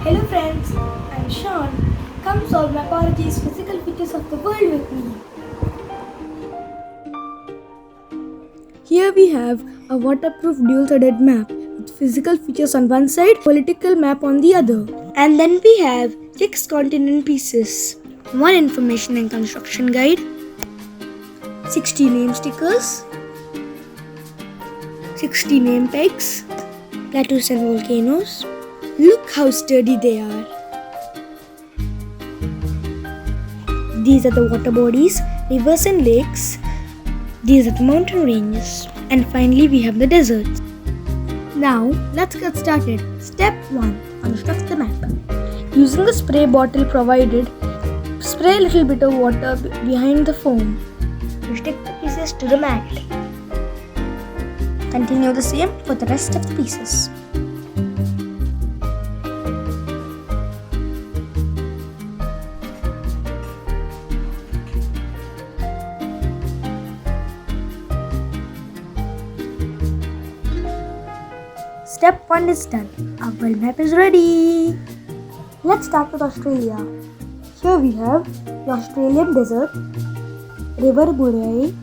Hello friends, I'm Sean. Come solve Mapology's physical features of the world with me. Here we have a waterproof dual-sided map with physical features on one side, political map on the other. And then we have 6 continent pieces, 1 information and construction guide, 60 name stickers, 60 name pegs, plateaus and volcanoes. Look how sturdy they are. These are the water bodies, rivers and lakes. These are the mountain ranges. And finally we have the deserts. Now let's get started. Step 1. Construct the map. Using the spray bottle provided, spray a little bit of water behind the foam. And stick the pieces to the mat. Continue the same for the rest of the pieces. Step 1 is done. Our world map is ready. Let's start with Australia. Here we have the Australian desert, River Murray.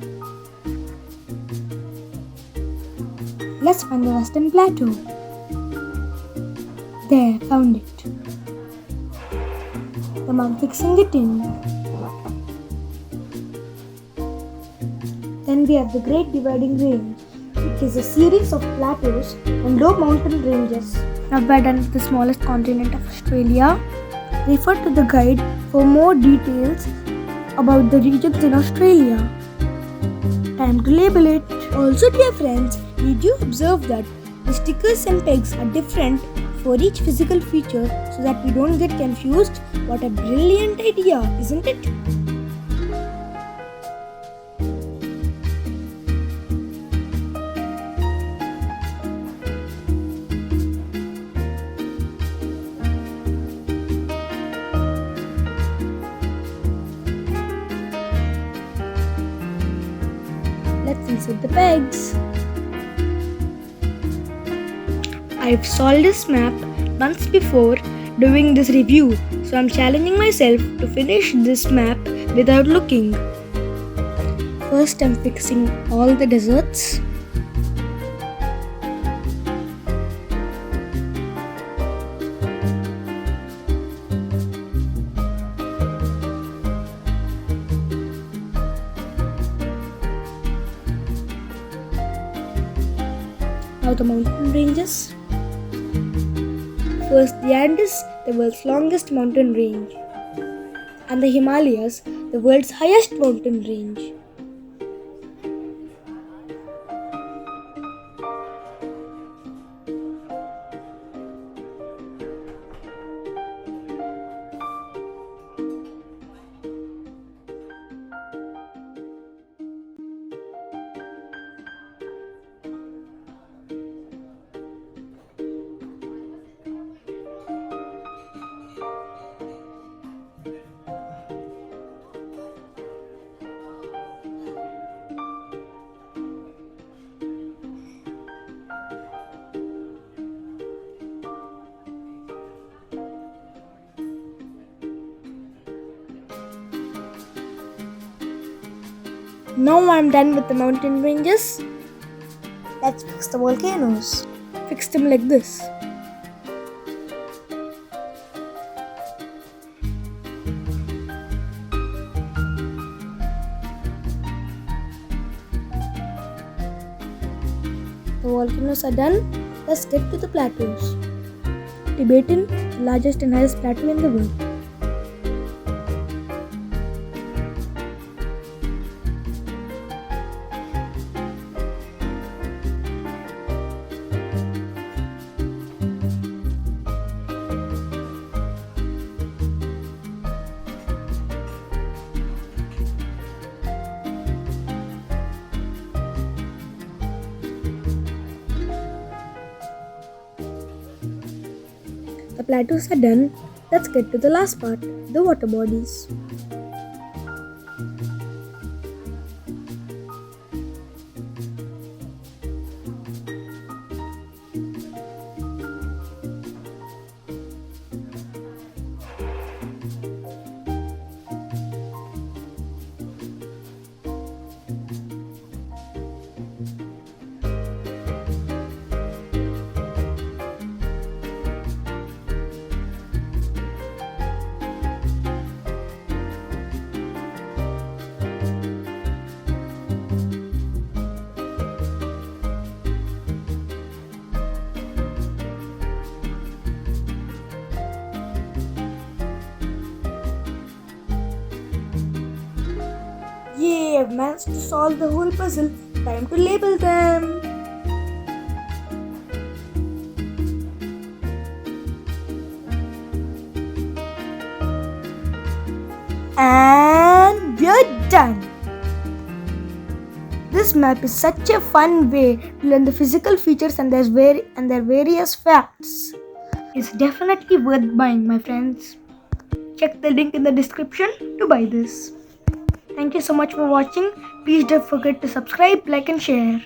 Let's find the Western Plateau. There, found it. The man fixing it in. Then we have the Great Dividing Range. It is a series of plateaus and low mountain ranges. Now we are done with the smallest continent of Australia. Refer to the guide for more details about the regions in Australia. Time to label it. Also, dear friends, did you observe that the stickers and pegs are different for each physical feature so that we don't get confused? What a brilliant idea, isn't it? Let's insert the pegs. I've solved this map months before doing this review, so I'm challenging myself to finish this map without looking. First, I'm fixing all the deserts. Now the mountain ranges. First the Andes, the world's longest mountain range, and the Himalayas, the world's highest mountain range. Now I'm done with the mountain ranges. Let's fix the volcanoes. Fix them like this. The volcanoes are done. Let's get to the plateaus. Tibetan, the largest and highest plateau in the world. The plateaus are done. Let's get to the last part, the water bodies. Yay, I've managed to solve the whole puzzle. Time to label them. And we're done. This map is such a fun way to learn the physical features and their various facts. It's definitely worth buying, my friends. Check the link in the description to buy this. Thank you so much for watching. Please don't forget to subscribe, like and share.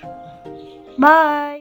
Bye.